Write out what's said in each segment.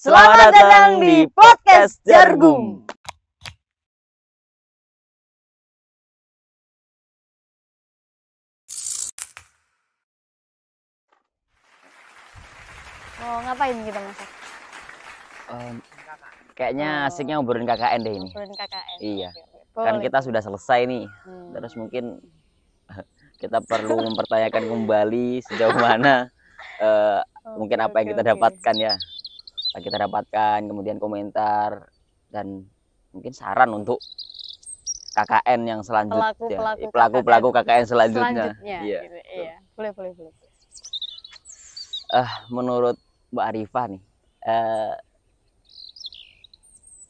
Selamat datang di Podcast Jargum. Oh, ngapain kita masak? Kayaknya asiknya ngobrolin KKN deh ini. Ngobrolin KKN. Iya. Oke, Kan boleh. kita sudah selesai nih. Terus mungkin kita perlu mempertanyakan kembali sejauh mana mungkin apa yang kita dapatkan ya. Yang kita dapatkan, kemudian komentar dan mungkin saran untuk KKN yang selanjutnya. Pelaku KKN selanjutnya. Iya. Gitu. Iya. Boleh. Menurut Mbak Arifah nih,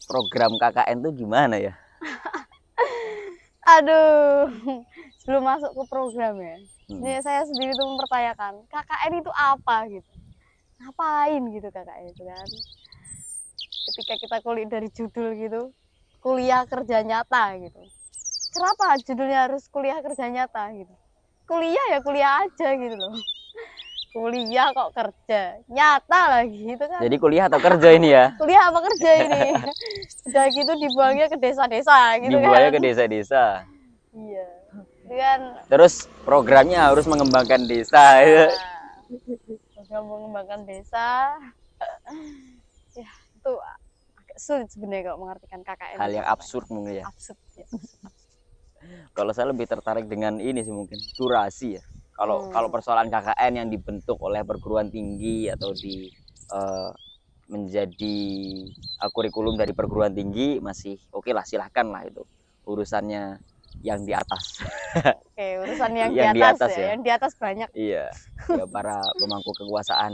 program KKN itu gimana ya? Aduh, sebelum masuk ke program ya, ini saya sendiri tuh mempertanyakan KKN itu apa gitu, ngapain gitu KKN itu kan? Ketika kita kuliah dari judul gitu, kuliah kerja nyata gitu. Kenapa judulnya harus kuliah kerja nyata gitu? Kuliah ya kuliah aja gitu loh. Kuliah kok kerja nyata lagi itu kan. Jadi kuliah atau kerja ini ya? Kuliah apa kerja ini? Udah gitu dibuangnya ke desa-desa gitu. Dibuangnya ke desa-desa. Iya. Itu kan. Terus programnya harus mengembangkan desa. Nah, program mengembangkan desa. Ya, itu agak sulit sebenarnya kalau mengartikan KKN. Hal yang absurd mungkin ya. Absurd ya. Kalau saya lebih tertarik dengan ini sih mungkin durasi ya. Kalau persoalan KKN yang dibentuk oleh perguruan tinggi atau menjadi kurikulum dari perguruan tinggi masih oke lah, silahkan lah itu urusannya yang di atas. Oke, urusan yang di atas ya. Yang di atas banyak. Iya, ya para pemangku kekuasaan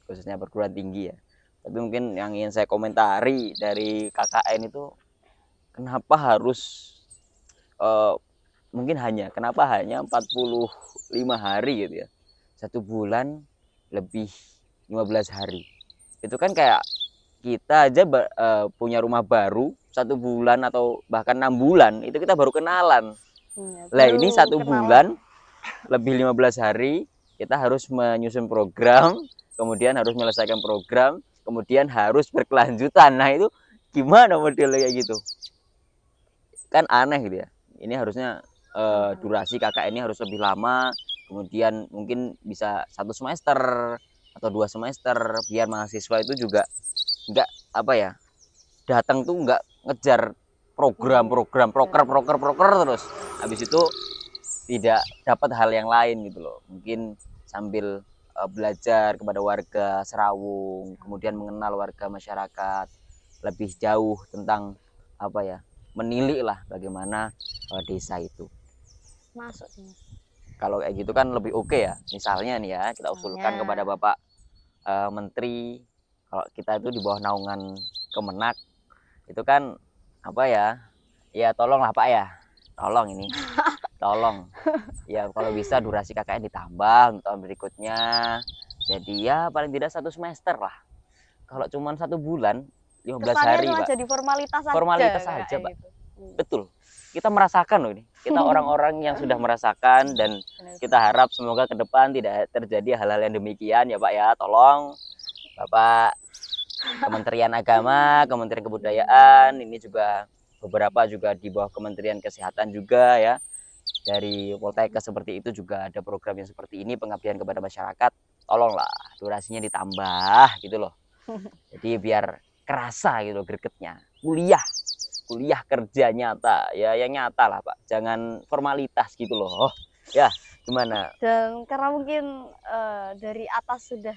khususnya perguruan tinggi ya. Tapi mungkin yang ingin saya komentari dari KKN itu kenapa harus kenapa hanya 45 hari gitu ya, 1 bulan lebih 15 hari. Itu kan kayak kita aja punya rumah baru 1 bulan atau bahkan 6 bulan itu kita baru kenalan. Lah ini 1 bulan lebih 15 hari kita harus menyusun program, kemudian harus menyelesaikan program, kemudian harus berkelanjutan. Nah itu gimana modelnya kayak gitu? Kan aneh gitu ya. Ini harusnya durasi KKN ini harus lebih lama, kemudian mungkin bisa 1 semester atau 2 semester biar mahasiswa itu juga enggak datang tuh enggak ngejar program proker terus habis itu tidak dapat hal yang lain gitu loh. Mungkin sambil belajar kepada warga Serawung, kemudian mengenal warga masyarakat lebih jauh tentang menilik lah bagaimana desa itu. Masuk sih. Kalau kayak gitu kan lebih oke ya. Misalnya nih ya, kita usulkan kepada Bapak Menteri, kalau kita itu di bawah naungan Kemenak, itu kan ya tolonglah Pak ya, tolong ini, tolong. Ya kalau bisa durasi KKN ditambah untuk tahun berikutnya. Jadi ya paling tidak 1 semester lah. Kalau cuma 1 bulan, 15 hari Pak. Jadi formalitas saja Pak. Gitu. Betul. Kita merasakan loh ini. Kita orang-orang yang sudah merasakan dan kita harap semoga ke depan tidak terjadi hal-hal yang demikian ya Pak ya. Tolong Bapak Kementerian Agama, Kementerian Kebudayaan, ini juga beberapa juga di bawah Kementerian Kesehatan juga ya. Dari Poltekkes seperti itu juga ada program yang seperti ini, pengabdian kepada masyarakat. Tolonglah durasinya ditambah gitu loh. Jadi biar kerasa gitu gregetnya. Kuliah kerja nyata ya, yang nyata lah Pak, jangan formalitas gitu loh. Ya gimana? Dan karena mungkin dari atas sudah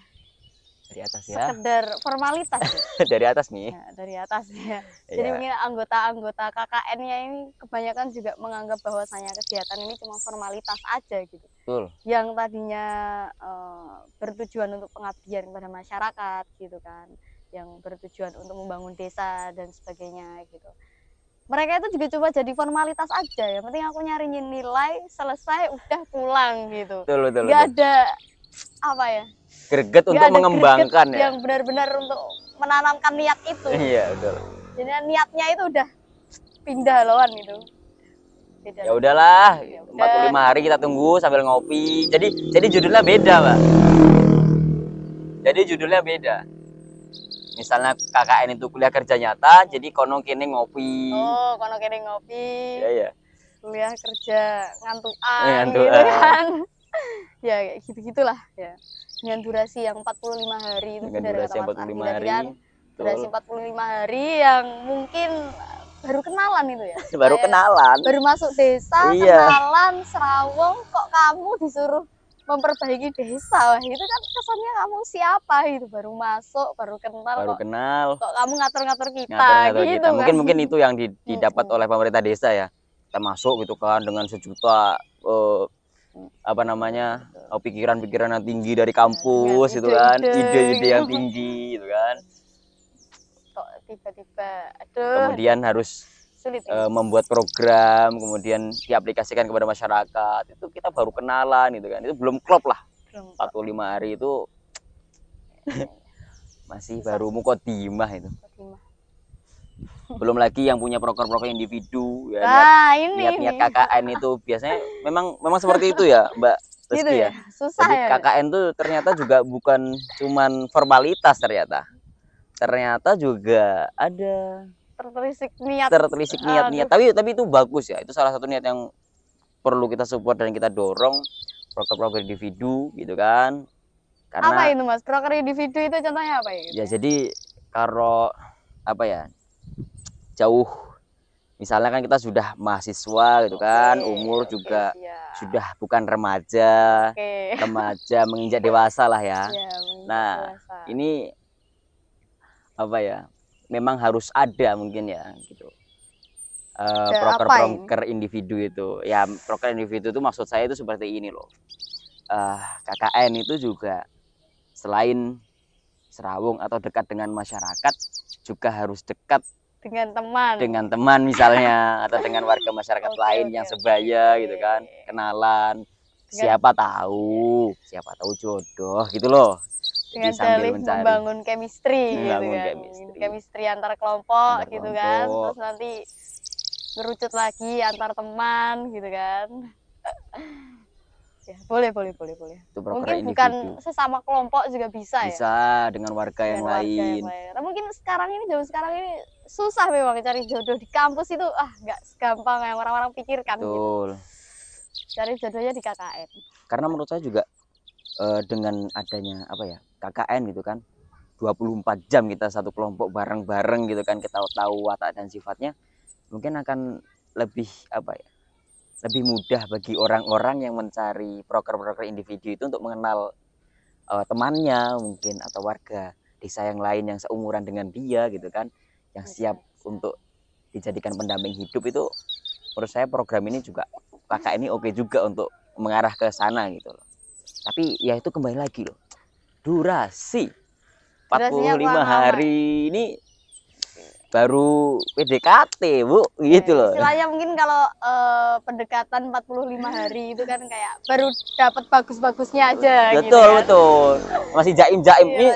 dari atas ya, sekedar formalitas ya? dari atas nih ya, dari atas ya. Jadi mungkin anggota KKN-nya ini kebanyakan juga menganggap bahwasanya kegiatan ini cuma formalitas aja gitu. Betul. Yang tadinya bertujuan untuk pengabdian kepada masyarakat gitu kan, yang bertujuan untuk membangun desa dan sebagainya gitu. Mereka itu juga coba jadi formalitas aja, yang penting aku nyariin nilai, selesai udah pulang gitu. Betul. Gak ada greget untuk mengembangkan ya. Yang benar-benar untuk menanamkan niat itu. Iya betul. Jadi niatnya itu udah pindah loan itu. Ya udahlah, 45 hari kita tunggu sambil ngopi. Jadi judulnya beda Pak. Jadi judulnya beda. misalnya KKN itu kuliah kerja nyata, jadi kono kene ngopi. Oh, kono kene ngopi. Ya ya. Kuliah kerja ngantukan Ngantukan. gitu kan. Ya kayak gitu-gitulah ya. Dengan durasi yang 45 hari itu Dengan dari durasi kata Mas 45 Ardi tadi hari. kan. Durasi Betul. 45 hari yang mungkin baru kenalan itu ya. Baru kenalan. Baru masuk desa, Iya. kenalan, serawong, kok kamu disuruh memperbaiki desa. Wah, itu kan kesannya kamu siapa gitu, baru masuk, baru kenal. Kok kamu ngatur-ngatur kita Ngatur-ngatur gitu kita. kan. Mungkin itu yang didapat oleh pemerintah desa ya. Kita masuk gitu kan dengan sejuta apa namanya, pikiran-pikiran yang tinggi dari kampus gitu kan, ide-ide yang tinggi gitu kan. Kok tiba-tiba aduh, kemudian harus sulit membuat program, kemudian diaplikasikan kepada masyarakat. Itu kita baru kenalan gitu kan. Itu belum klop lah. 45 hari itu masih baru mukodimah itu. Belum lagi yang punya proker-proker individu ya, niat KKN itu biasanya memang seperti itu ya Mbak Rizky gitu ya. Susah. Jadi ya? KKN tuh ternyata juga bukan cuman formalitas, ternyata juga ada tertelisik niat. Tapi itu bagus ya. Itu salah satu niat yang perlu kita support dan kita dorong, proker-proker individu gitu kan. Karena apa itu Mas? Proker individu itu contohnya apa ya? Ya jadi kalau apa ya? Jauh, misalnya kan kita sudah mahasiswa gitu kan, umur juga sudah bukan remaja, menginjak dewasa lah ya. Nah, ini apa ya, memang harus ada mungkin ya gitu, proker individu itu ya. Proker individu itu maksud saya itu seperti ini loh, KKN itu juga selain serawung atau dekat dengan masyarakat, juga harus dekat dengan teman misalnya, atau dengan warga masyarakat lain yang sebaya gitu kan, kenalan, siapa tahu jodoh gitu loh. Dengan dalih membangun chemistry gitu kan, chemistry antar kelompok gitu kan, terus nanti ngerucut lagi antar teman gitu kan. Ya, boleh. Mungkin bukan sesama kelompok juga bisa ya. Bisa dengan warga yang lain. Nah, mungkin sekarang ini susah memang cari jodoh di kampus itu, nggak segampang yang orang-orang pikirkan. Betul. Gitu. Cari jodohnya di KKN. Karena menurut saya juga dengan adanya apa ya, KKN gitu kan, 24 jam kita satu kelompok bareng-bareng gitu kan, kita tahu watak dan sifatnya, mungkin akan lebih apa ya, lebih mudah bagi orang-orang yang mencari proker-proker individu itu untuk mengenal temannya mungkin, atau warga desa yang lain yang seumuran dengan dia gitu kan, yang siap untuk dijadikan pendamping hidup. Itu menurut saya program ini juga, kakak ini oke juga untuk mengarah ke sana gitu loh. Tapi ya itu kembali lagi loh, durasi 45 hari ini baru PDKT Bu gitu loh. Istilahnya mungkin kalau pendekatan 45 hari itu kan kayak baru dapat bagus-bagusnya aja. Betul gitu kan? Betul. Masih jaim-jaim ini.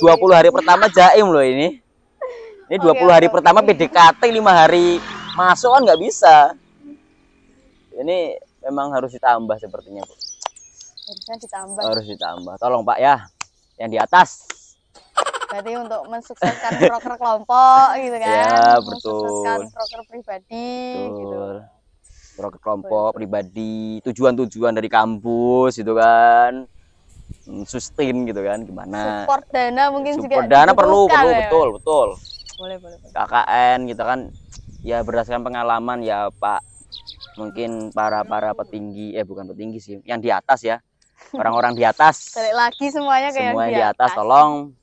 20 hari pertama jaim loh ini. Ini 20 hari pertama PDKT, 5 hari masuk kan nggak bisa. Ini memang harus ditambah sepertinya Bu. Harus ditambah. Tolong Pak ya, yang di atas. Berarti untuk mensukseskan proker kelompok gitu kan. Ya, betul. Mensukseskan proker pribadi gitu. Proker kelompok pribadi, tujuan-tujuan dari kampus gitu kan. Sustain gitu kan, gimana? Support dana mungkin juga. Support dana perlu, ya? betul. Boleh. KKN gitu kan, ya berdasarkan pengalaman ya Pak. Mungkin para petinggi, bukan petinggi sih, yang di atas ya. Orang-orang di atas. Balik lagi semuanya kayak di atas. Tolong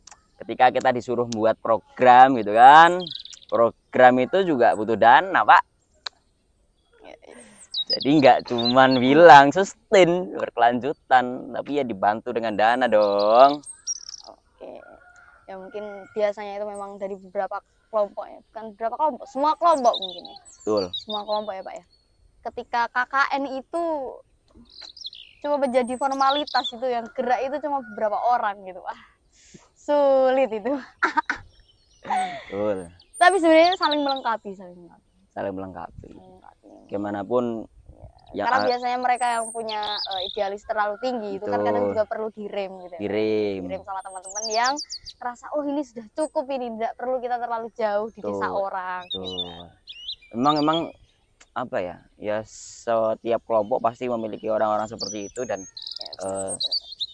ketika kita disuruh buat program gitu kan, program itu juga butuh dana Pak. Jadi nggak cuman bilang sustain berkelanjutan, tapi ya dibantu dengan dana dong. Oke, ya mungkin biasanya itu memang dari beberapa kelompok ya, bukan beberapa kelompok, semua kelompok mungkin ya. Betul. Semua kelompok ya Pak ya. Ketika KKN itu cuma menjadi formalitas, itu yang gerak itu cuma beberapa orang gitu. Sulit itu. Betul. Tapi sebenarnya saling melengkapi. Gimana pun Karena biasanya mereka yang punya idealis terlalu tinggi itu kan kadang juga perlu direm gitu. Direm sama teman-teman yang ngerasa oh ini sudah cukup, ini tidak perlu kita terlalu jauh di desa orang. Gitu. Emang apa ya? Ya setiap kelompok pasti memiliki orang-orang seperti itu dan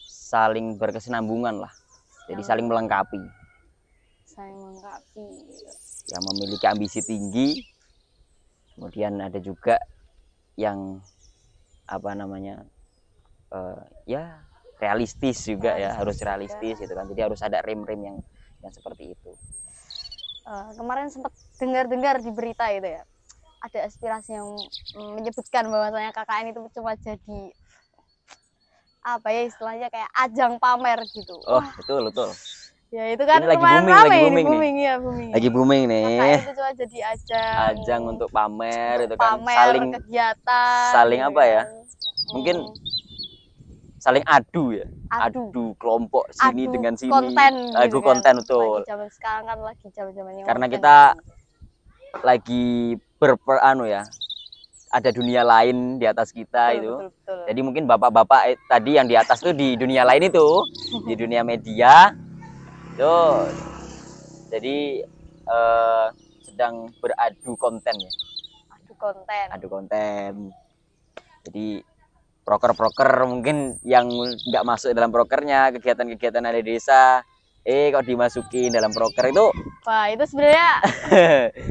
saling berkesinambungan lah. Jadi saling melengkapi. Saling melengkapi. Yang memiliki ambisi tinggi. Kemudian ada juga yang apa namanya ya realistis juga ya, harus realistis gitu kan. Jadi harus ada rem-rem yang seperti itu. Kemarin sempat dengar-dengar di berita itu ya, ada aspirasi yang menyebutkan bahwasanya KKN itu cuma jadi apa ya istilahnya kayak ajang pamer gitu. Oh betul. Ya itu kan lagi booming nih. Lagi booming nih. KKN itu cuma jadi ajang untuk pamer itu kan, saling kegiatan. Saling apa ya? Mungkin saling adu ya. Adu kelompok sini dengan sini. Konten. Gitu konten betul. Lagi zaman sekarang kan lagi zaman-zamannya. Karena kita lagi ya. Ada dunia lain di atas kita itu. Betul. Jadi mungkin bapak-bapak tadi yang di atas tuh di dunia lain itu, di dunia media. Tuh, jadi sedang beradu konten ya. Adu konten. Jadi proker mungkin yang nggak masuk dalam prokernya, kegiatan-kegiatan ada di desa, kok dimasukin dalam proker itu. Wah itu sebenarnya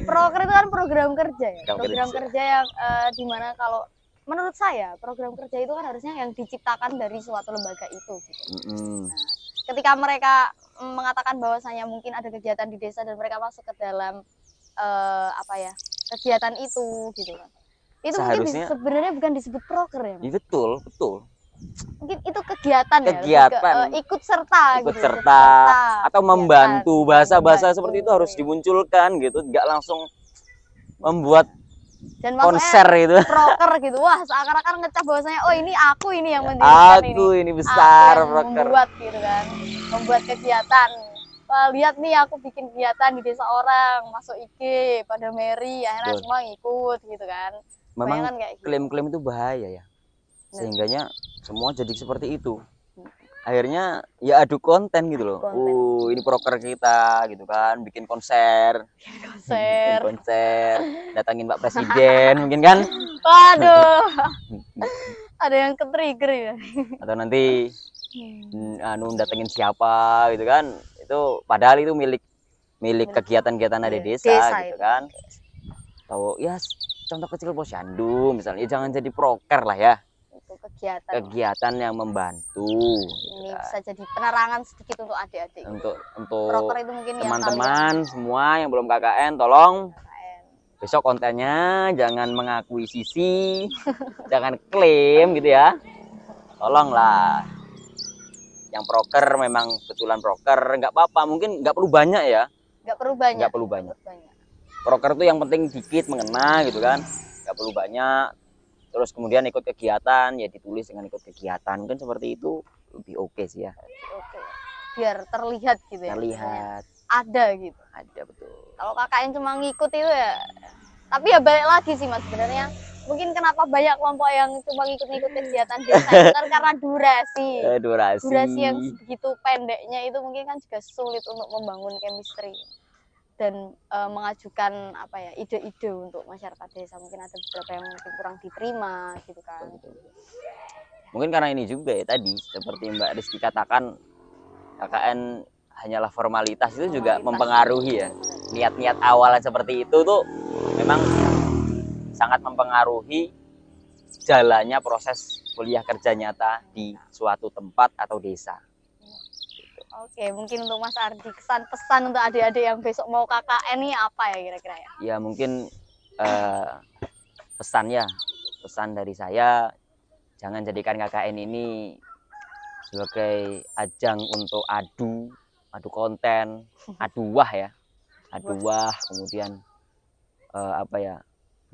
proker itu kan program kerja ya. Program kerja yang dimana kalau menurut saya program kerja itu kan harusnya yang diciptakan dari suatu lembaga itu. Gitu. Nah, ketika mereka mengatakan bahwasanya mungkin ada kegiatan di desa dan mereka masuk ke dalam kegiatan itu gitu kan. Itu mungkin sebenarnya bukan disebut proker ya. Betul. Mungkin itu kegiatan ikut serta atau membantu bahasa seperti itu harus dimunculkan gitu, nggak langsung membuat dan konser itu proker gitu. Wah seakan-akan ngecap bahwasanya oh ini aku yang mendirikan ini besar proker, membuat gitu kan, membuat kegiatan. Wah lihat nih aku bikin kegiatan di desa orang, masuk IG pada Mary, akhirnya semua ngikut gitu kan. Memang klaim-klaim itu bahaya ya, sehingganya semua jadi seperti itu. Akhirnya ya adu konten gitu loh. Ini proker kita gitu kan, bikin konser, datangin Pak Presiden mungkin kan. Waduh. Ada yang ke-trigger ya. Atau nanti datengin siapa gitu kan. Itu padahal itu milik kegiatan-kegiatan ada desa gitu kan. Tahu ya contoh kecil posyandu misalnya, jangan jadi proker lah ya. Kegiatan yang membantu. Ini bisa jadi penerangan sedikit untuk adik-adik. Untuk itu mungkin teman-teman semua yang belum KKN, tolong besok kontennya jangan mengakuisisi, jangan klaim gitu ya. Tolonglah. Yang proker memang betulan proker, nggak apa-apa, mungkin nggak perlu banyak ya. Nggak perlu banyak. Proker itu yang penting dikit mengena gitu kan, nggak perlu banyak. Terus kemudian ikut kegiatan ya ditulis dengan ikut kegiatan, mungkin seperti itu lebih oke sih ya. Biar terlihat gitu ya. Terlihat. Ada gitu. Ada betul. Kalau KKN cuma ngikut itu ya, tapi ya balik lagi sih mas sebenarnya. Mungkin kenapa banyak kelompok yang cuma ngikut-ngikut kegiatan desa itu karena durasi yang begitu pendeknya itu mungkin kan juga sulit untuk membangun chemistry dan mengajukan ide-ide untuk masyarakat desa. Mungkin ada beberapa yang mungkin kurang diterima gitu kan. Mungkin karena ini juga ya tadi seperti Mbak Rizky katakan, KKN hanyalah formalitas, itu juga mempengaruhi ya. Niat-niat awalnya seperti itu tuh memang sangat mempengaruhi jalannya proses kuliah kerja nyata di suatu tempat atau desa. Oke, mungkin untuk Mas Ardi kesan pesan untuk adik-adik yang besok mau KKN ini apa ya kira-kira ya? Ya mungkin pesan dari saya, jangan jadikan KKN ini sebagai ajang untuk adu konten, adu wah, kemudian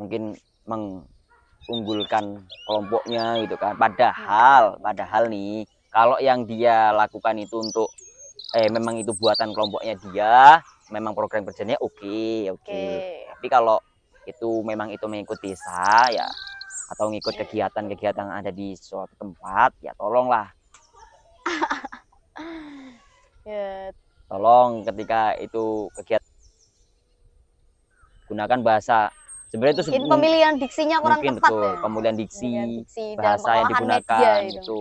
mungkin mengunggulkan kelompoknya gitu kan. Padahal nih kalau yang dia lakukan itu untuk memang itu buatan kelompoknya dia, memang program kerjanya oke. Tapi kalau itu memang itu mengikut desa ya atau ngikut kegiatan-kegiatan yang ada di suatu tempat, ya tolonglah. Ya, Tolong ketika itu kegiatan gunakan bahasa. Sebenarnya itu mungkin pemilihan diksinya kurang mungkin tepat betul, ya. pemilihan Pemilihan diksi, diksi dalam bahasa yang pengolahan media digunakan itu. itu.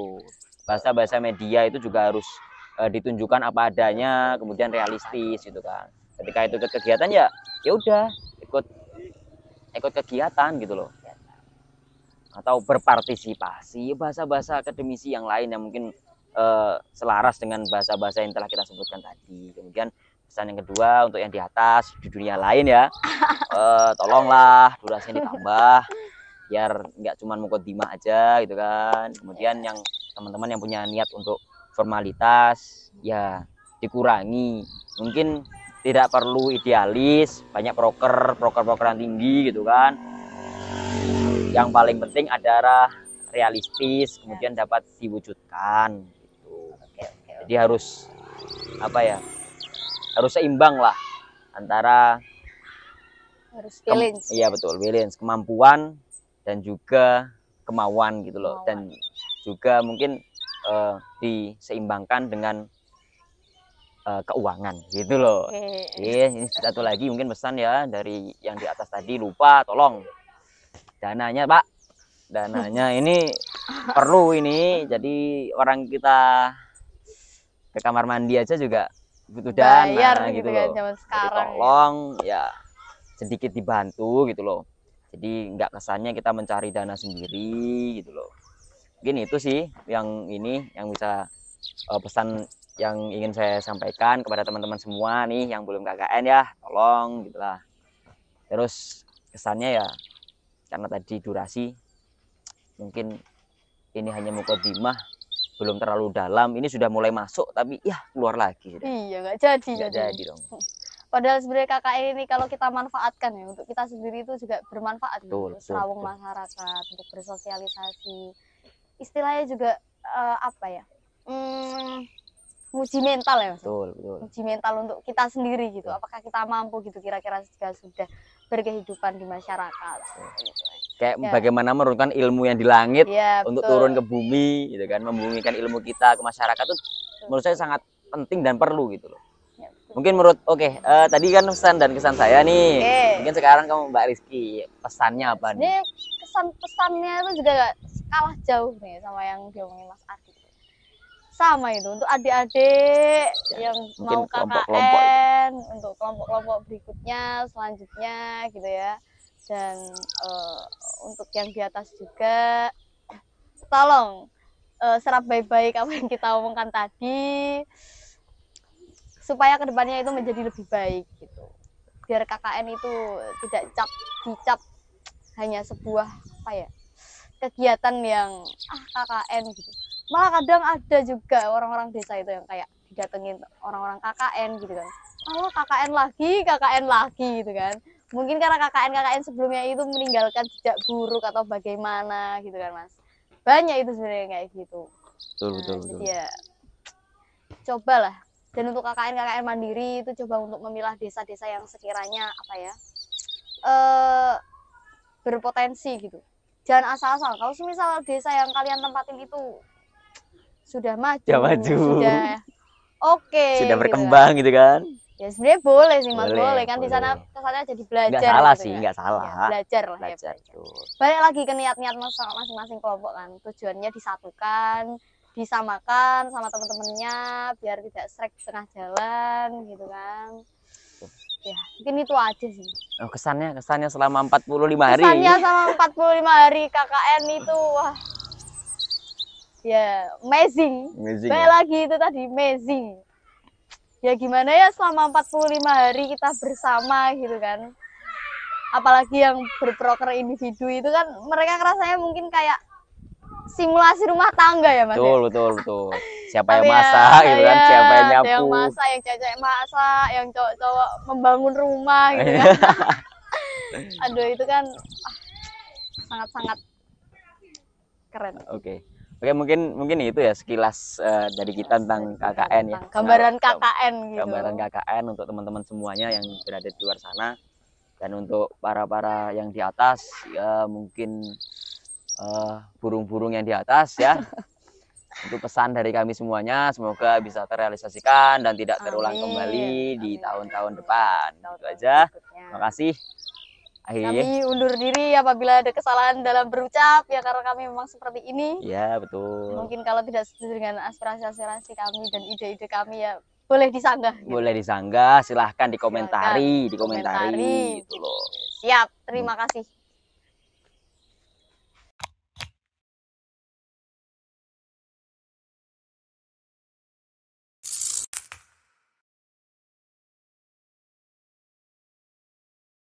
Bahasa-bahasa media itu juga harus ditunjukkan apa adanya, kemudian realistis gitu kan. Ketika itu ikut kegiatan ya udah ikut kegiatan gitu loh. Atau berpartisipasi bahasa-bahasa akademisi yang lain yang mungkin selaras dengan bahasa-bahasa yang telah kita sebutkan tadi. Kemudian pesan yang kedua untuk yang di atas di dunia lain ya, tolonglah durasinya ditambah biar nggak cuma mukodimah aja gitu kan. Kemudian yang teman-teman yang punya niat untuk formalitas ya dikurangi, mungkin tidak perlu idealis banyak proker tinggi gitu kan. Yang paling penting adalah realistis, kemudian dapat diwujudkan gitu. Jadi harus apa ya, harus seimbang lah antara Harus balance. iya betul, balance kemampuan dan juga kemauan gitu loh. Dan juga mungkin diseimbangkan dengan keuangan gitu loh. Ini satu lagi mungkin pesan ya dari yang di atas tadi, lupa tolong dananya Pak, dananya ini perlu ini. Jadi orang kita ke kamar mandi aja juga butuh dana gitu kan, loh. zaman Jadi sekarang tolong ya sedikit dibantu gitu loh. Jadi nggak kesannya kita mencari dana sendiri gitu loh. Mungkin itu sih yang ini yang bisa pesan yang ingin saya sampaikan kepada teman-teman semua nih yang belum KKN ya, tolong gitulah. Terus kesannya ya karena tadi durasi mungkin ini hanya mukodimah, belum terlalu dalam, ini sudah mulai masuk tapi ya keluar lagi. Iya, nggak jadi dong. Padahal sebenarnya KKN ini kalau kita manfaatkan ya untuk kita sendiri itu juga bermanfaat untuk serawung masyarakat, untuk bersosialisasi. Istilahnya juga apa ya? Uji mental ya, Mas. Betul. Uji mental untuk kita sendiri gitu. Apakah kita mampu gitu kira-kira jika sudah berkehidupan di masyarakat. Gitu. Kayak bagaimana menurunkan ilmu yang di langit untuk betul. turun ke bumi gitu kan, membumikan ilmu kita ke masyarakat itu menurut saya sangat penting dan perlu gitu loh. Mungkin menurut tadi kan pesan dan kesan saya nih. Mungkin sekarang kamu Mbak Rizky, pesannya apa nih? Pesannya itu juga gak kalah jauh nih sama yang diomongin Mas Adi. Sama itu untuk adik-adik yang mau KKN, untuk kelompok-kelompok berikutnya selanjutnya gitu ya. Dan untuk yang di atas juga tolong serap baik-baik apa yang kita omongkan tadi supaya kedepannya itu menjadi lebih baik gitu, biar KKN itu tidak dicap hanya sebuah kegiatan yang KKN gitu. Malah kadang ada juga orang-orang desa itu yang kayak didatengin orang-orang KKN gitu kan, KKN lagi gitu kan. Mungkin karena KKN sebelumnya itu meninggalkan jejak buruk atau bagaimana gitu kan Mas. Banyak itu sebenarnya kayak gitu. Betul. Jadi ya cobalah. Dan untuk KKN mandiri itu coba untuk memilah desa-desa yang sekiranya berpotensi gitu. Jangan asal-asal. Kalau misal desa yang kalian tempatin itu sudah maju, sudah sudah berkembang gitu kan. Ya sebenarnya boleh sih Mas, boleh kan. Di sana kesannya jadi belajar. Nggak salah gitu sih, kan? nggak salah. Ya, belajar lah. Balik lagi ke niat-niat masing-masing kelompok kan. Tujuannya disatukan, disamakan sama teman-temannya biar tidak strike di tengah jalan gitu kan. Ya mungkin itu aja sih. Kesannya selama 45 hari. Kesannya selama 45 hari KKN itu wah ya amazing. Balik lagi itu tadi amazing. Ya gimana ya selama 45 hari kita bersama gitu kan. Apalagi yang berproker individu itu kan mereka rasanya mungkin kayak simulasi rumah tangga ya Mas. Betul. Siapa yang masak gitu kan, siapa yang nyapu. Yang masak, yang cewek masak, yang cowok-cowok membangun rumah gitu kan. Aduh itu kan sangat-sangat keren. Oke, mungkin itu ya sekilas dari kita tentang KKN ya. Gambaran KKN gitu. Gambaran KKN untuk teman-teman semuanya yang berada di luar sana. Dan untuk para yang di atas ya mungkin burung-burung yang di atas ya. Itu pesan dari kami semuanya, semoga bisa terrealisasikan dan tidak terulang Amin. kembali di Amin. tahun-tahun depan. Itu Tahun-tahun aja. berikutnya. Terima kasih. Akhirnya, Kami undur diri apabila ada kesalahan dalam berucap ya, karena kami memang seperti ini. ya betul. Mungkin kalau tidak setuju dengan aspirasi-aspirasi kami dan ide-ide kami ya boleh disanggah. Gitu. Boleh disanggah, silahkan dikomentari, Silakan, dikomentari gitu loh. Siap, terima kasih.